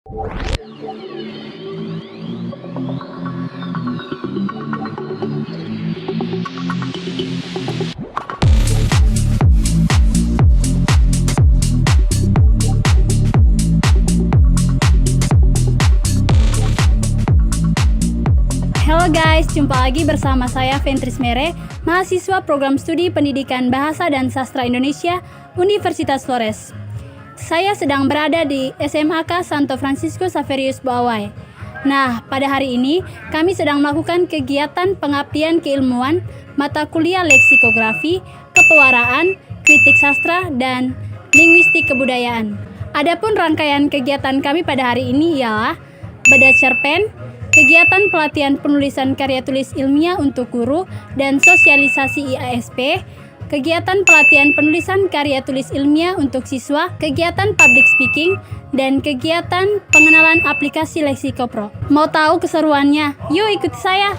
Halo guys, jumpa lagi bersama saya Ventris Mere, mahasiswa program studi Pendidikan Bahasa dan Sastra Indonesia, Universitas Flores. Saya sedang berada di SMAK Santo Francisco Xaverius Buawai. Nah, pada hari ini kami sedang melakukan kegiatan pengabdian keilmuan mata kuliah leksikografi, kepewaraan, kritik sastra, dan linguistik kebudayaan. Adapun rangkaian kegiatan kami pada hari ini ialah Bedah Cerpen, kegiatan pelatihan penulisan karya tulis ilmiah untuk guru dan sosialisasi IASP, kegiatan pelatihan penulisan karya tulis ilmiah untuk siswa, kegiatan public speaking, dan kegiatan pengenalan aplikasi Lexicopro. Mau tahu keseruannya? Yuk ikuti saya!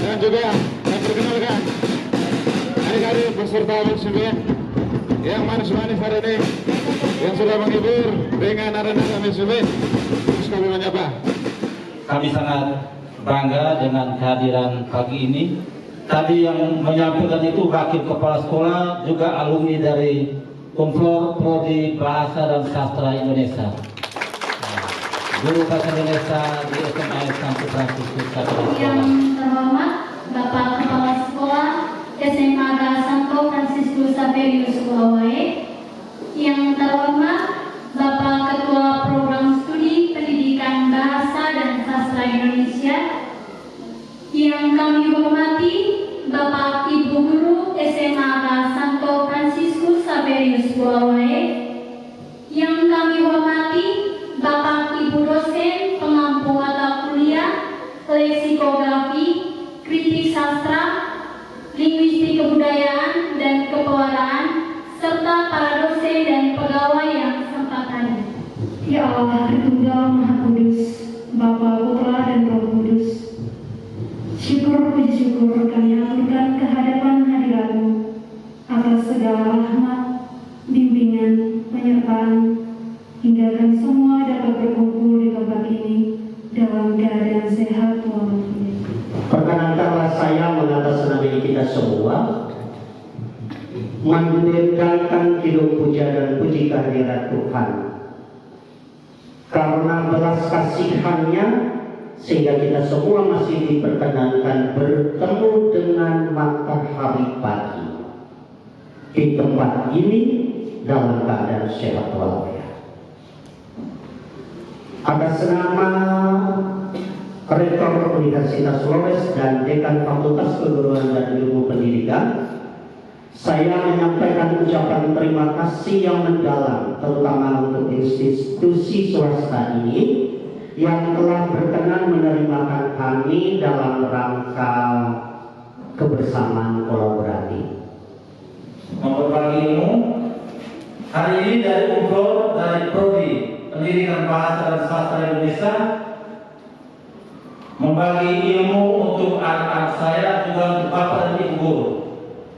Dan juga saya perkenalkan adik-adik peserta wisuda yang manis-manis hari ini, yang sudah menghibur dengan nada-nada wisuda. Terus kami menyapa. Kami sangat bangga dengan kehadiran pagi ini. Tadi yang menyampaikan itu wakil kepala sekolah, juga alumni dari Umflor Prodi Bahasa dan Sastra Indonesia. Guru Bahasa Indonesia di SMA Santo Francisco Xaverius. Yang terhormat Bapak Kepala Sekolah SMAK Santo Francisco Xaverius Buawai, yang terhormat Bapak Ketua Program Studi Pendidikan Bahasa dan Sastra Indonesia, yang kami hormati Bapak Ibu Guru SMAK Santo Francisco Xaverius Buawai, yang kami hormati Bapak Ibu dosen pengampu mata kuliah leksikografi, kritik sastra, linguistik kebudayaan dan kepewaraan, serta para dosen dan pegawai yang sempat hadir. Ya Allah, Tritunggal Maha Kudus, Bapa, Putra, dan Roh Kudus, syukur puji syukur kami aturkan kehadapan hadirat-Mu atas segala rahmat, bimbingan, penyertaan, hingga kami semua dapat berkumpul di tempat ini dalam keadaan sehat walafiat. Perkenankanlah saya mengatasnamai kita semua mendirikan hidup puja dan puji kehadirat Tuhan. Karena belas kasihannya sehingga kita semua masih diperkenankan bertemu dengan matahari pagi di tempat ini dalam keadaan sehat walafiat. Atas nama Rektor Universitas Flores dan Dekan Fakultas Keguruan dan Ilmu Pendidikan, saya menyampaikan ucapan terima kasih yang mendalam, terutama untuk institusi swasta ini yang telah berkenan menerima kami dalam rangka kebersamaan kolaboratif. Berbagi ilmu hari ini dari Umflor, dari Prodi Pendidikan Bahasa dan Sastra Indonesia, membagi ilmu untuk anak-anak saya, juga untuk Bapak dan Ibu guru.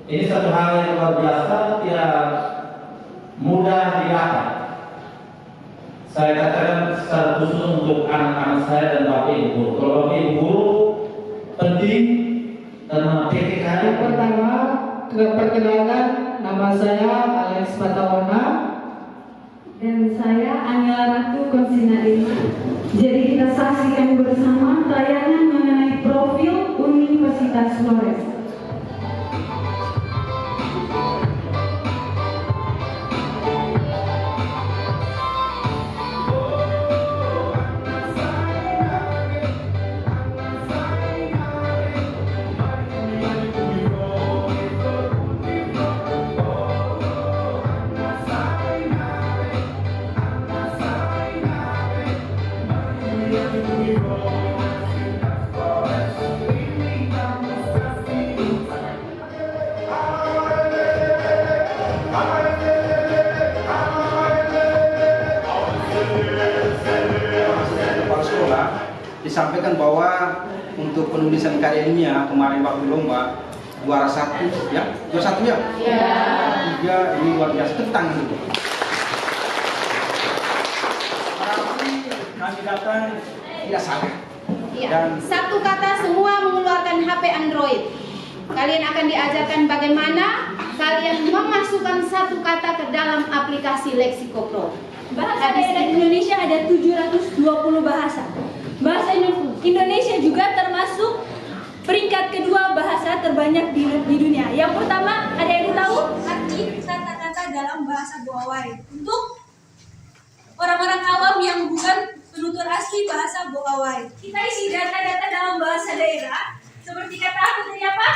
Ini satu hal yang luar biasa, tidak mudah didapat. Saya katakan secara khusus untuk anak-anak saya dan Bapak Ibu guru. Kalau Bapak Ibu guru penting karena PTK. Yang pertama, perkenalkan, nama saya Alex Patawana Dan saya Angela Ratu Konsina Lima. Jadi kita saksikan bersama tayangan mengenai profil Universitas Flores. disampaikan bahwa untuk penulisan karya ilmiah kemarin waktu lomba juara 1 ya, juara 1 ya? Iya. Ini luar biasa, tentang itu. Berarti kami datang tidak salah. Iya. Dan Satu kata semua mengeluarkan HP Android. Kalian akan diajarkan bagaimana kalian memasukkan satu kata ke dalam aplikasi Lexiko Pro. Bahasa daerah Indonesia ada 720 bahasa. Bahasa Indonesia juga termasuk peringkat kedua bahasa terbanyak di dunia. Yang pertama, ada yang tahu arti kata-kata dalam bahasa Boawai? Untuk orang-orang awam yang bukan penutur asli bahasa Boawai, kita isi data-data dalam bahasa daerah. Seperti kata aku tadi apa?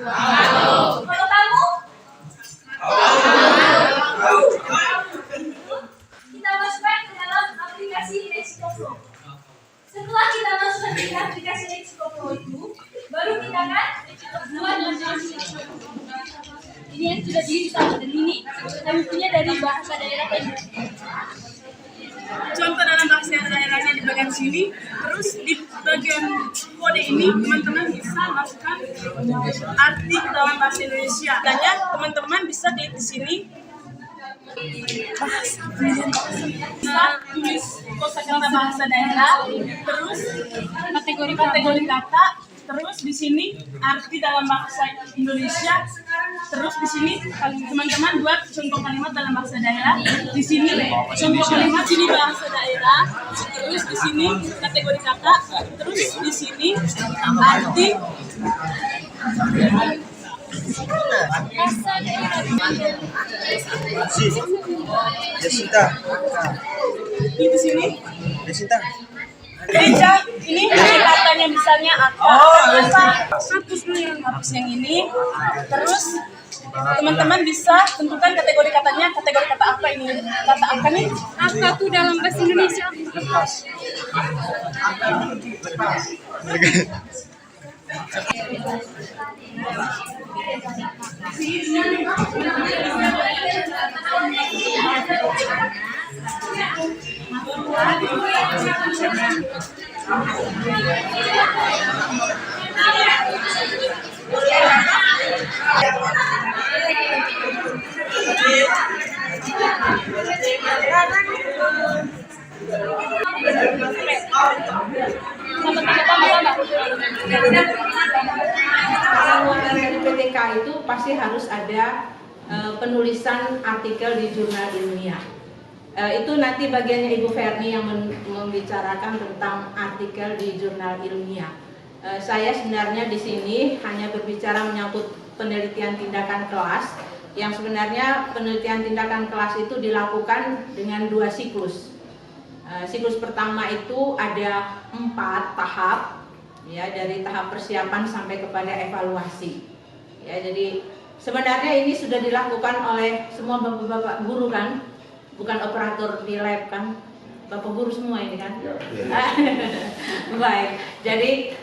Wow. Kalau kamu? Kita masukkan ke dalam aplikasi Lexiko Pro. Setelah kita masukkan ke aplikasi Lexiko Pro itu, baru kita akan buat ini yang sudah digital dan ini kami punya dari bahasa daerah ini. Contoh dalam bahasa daerahnya di bagian sini, terus di bagian kode ini teman-teman bisa masukkan arti ke dalam bahasa Indonesia. Tanya teman-teman bisa klik di sini, bisa tulis kosakata bahasa daerah, terus kategori kata, terus di sini arti dalam bahasa Indonesia, terus di sini teman-teman buat contoh kalimat dalam bahasa daerah. Di sini contoh kalimat sini bahasa daerah, terus di sini kategori kata, terus di sini arti bahasa daerah. Di sini gereja ini katanya misalnya hapus yang ini, terus teman-teman bisa tentukan kategori katanya, kategori kata apa ini, kata apa nih? Apa tuh dalam bahasa Indonesia? Dari PTK itu pasti harus ada penulisan artikel di jurnal ilmiah. Itu nanti bagiannya Ibu Ferni yang membicarakan tentang artikel di jurnal ilmiah. Saya sebenarnya di sini hanya berbicara menyangkut penelitian tindakan kelas, yang sebenarnya penelitian tindakan kelas itu dilakukan dengan 2 siklus. Siklus pertama itu ada 4 tahap, ya, dari tahap persiapan sampai kepada evaluasi. Ya, jadi sebenarnya ini sudah dilakukan oleh semua bapak-bapak guru kan, bukan operator di lab kan, bapak guru semua ini kan. Ya. Baik, jadi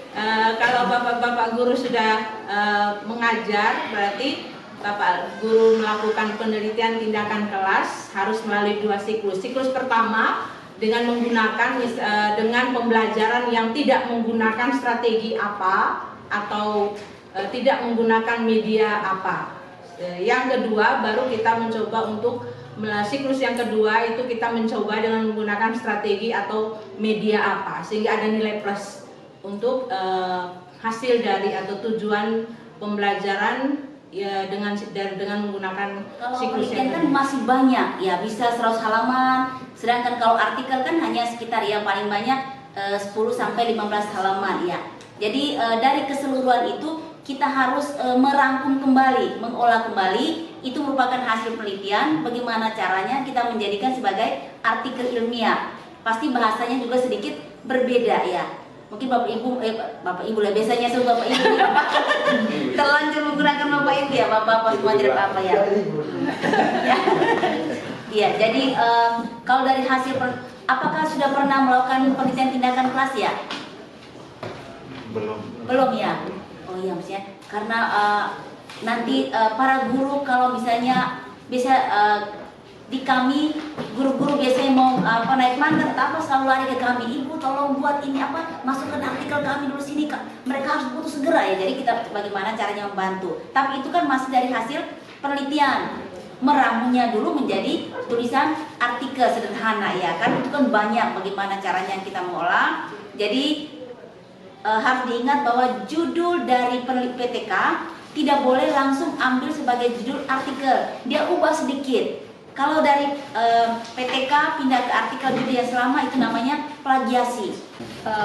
kalau bapak-bapak guru sudah mengajar, berarti bapak guru melakukan penelitian tindakan kelas harus melalui 2 siklus. Siklus pertama dengan menggunakan dengan pembelajaran yang tidak menggunakan strategi apa atau tidak menggunakan media apa. Yang kedua baru kita mencoba untuk siklus yang kedua itu kita mencoba dengan menggunakan strategi atau media apa, sehingga ada nilai plus untuk hasil dari atau tujuan pembelajaran ya dengan menggunakan siklus yang kan masih banyak ya, bisa 100 halaman, sedangkan kalau artikel kan hanya sekitar yang paling banyak 10 sampai 15 halaman ya. Jadi dari keseluruhan itu kita harus merangkum kembali, mengolah kembali, itu merupakan hasil penelitian bagaimana caranya kita menjadikan sebagai artikel ilmiah. Pasti bahasanya juga sedikit berbeda ya. Mungkin Bapak Ibu lah, biasanya tuh Bapak Ibu terlanjur menggunakan Bapak Ibu ya, Bapak pelajaran apa ya. Iya, jadi kalau dari hasil apakah sudah pernah melakukan penelitian tindakan kelas ya? Belum ya. Oh iya, maksudnya karena nanti para guru kalau misalnya bisa di kami guru-guru biasanya mau naik mangga, apa selalu lari ke kami, Ibu tolong buat ini apa, masukkan artikel kami dulu sini, mereka harus butuh segera ya. Jadi kita bagaimana caranya membantu. Tapi itu kan masih dari hasil penelitian. Meramunya dulu menjadi tulisan artikel sederhana ya kan, itu kan banyak bagaimana caranya kita mengolah. Jadi harus diingat bahwa judul dari PTK tidak boleh langsung ambil sebagai judul artikel, dia ubah sedikit. Kalau dari PTK pindah ke artikel judul yang selama itu namanya plagiasi.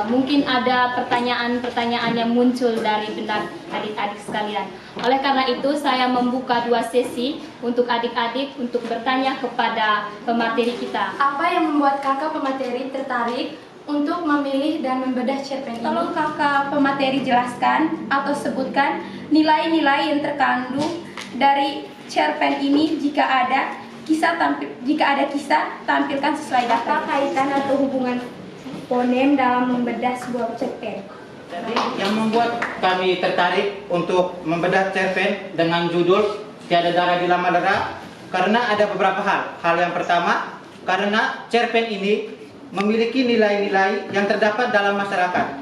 Mungkin ada pertanyaan-pertanyaan yang muncul dari benak adik-adik sekalian. Oleh karena itu saya membuka 2 sesi untuk adik-adik untuk bertanya kepada pemateri kita. Apa yang membuat kakak pemateri tertarik untuk memilih dan membedah cerpen ini? Tolong kakak pemateri jelaskan atau sebutkan nilai-nilai yang terkandung dari cerpen ini. Jika ada kisah tampilkan sesuai data. Apa kaitan atau hubungan fonem dalam membedah sebuah cerpen? Jadi yang membuat kami tertarik untuk membedah cerpen dengan judul Tiada Darah di Lama Dera karena ada beberapa hal. Hal yang pertama, karena cerpen ini memiliki nilai-nilai yang terdapat dalam masyarakat.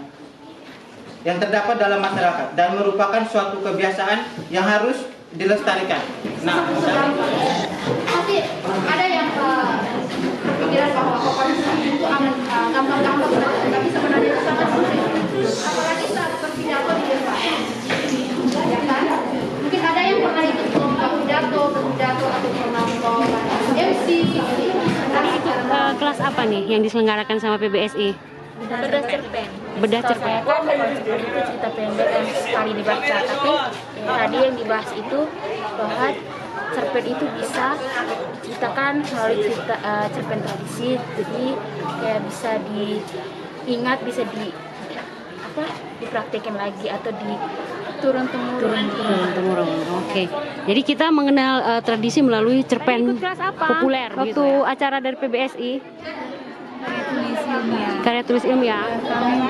Dan merupakan suatu kebiasaan yang harus dilestarikan. Nah, Tapi ada yang pikiran bahwa komposisi itu aman gampang-gampang, tapi sebenarnya itu sangat sulit. Apalagi saat berpidato di depan, ya kan? Mungkin ada yang pernah ikut lomba pidato atau pernah lomba MC. Tadi itu kelas apa nih yang diselenggarakan sama PBSI? Bedah cerpen. Bedah cerpen. Itu cerita pendek yang sekali dibaca, tapi tadi yang dibahas itu bahwa cerpen itu bisa diceritakan melalui cerpen tradisi, jadi kayak bisa diingat, bisa dipraktekin lagi atau turun temurun. Oke. Jadi kita mengenal tradisi melalui cerpen populer waktu gitu ya? Acara dari PBSI. Karya tulis ilmiah. Kami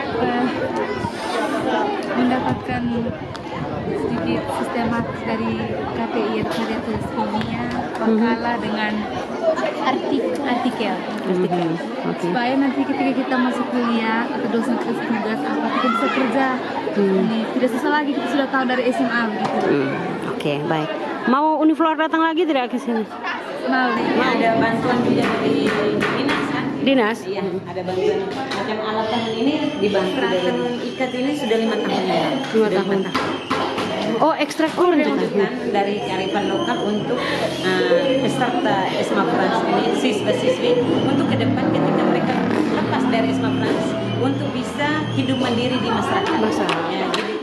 mendapatkan sedikit sistematis dari KTI, karya tulis ilmiah, wakala dengan artikel. Supaya nanti ketika kita masuk kuliah atau dosen tugas apa, kita bisa kerja. Tidak susah lagi, kita sudah tahu dari SMA begitu. Oke, baik. Mau Uniflor datang lagi tidak ke sini? Mau. Ada bantuan juga dari dinas kan? Dinas? Iya, ada bantuan. Macam alat tahun ini dibantu dari ikat ini sudah 5 tahun ya. 5 tahun. Oh, ekstrak dari kearifan lokal untuk peserta ESMA France ini, siswa-siswi untuk ke depan ketika mereka lepas dari ESMA France untuk bisa hidup mandiri di masyarakat. Ya, jadi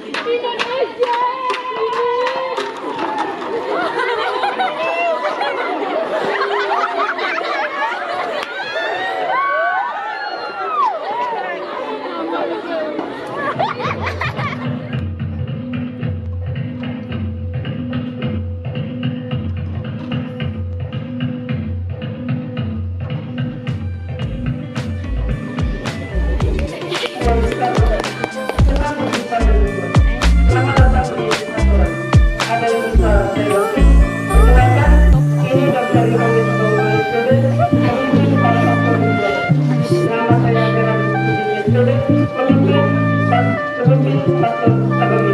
Nama saya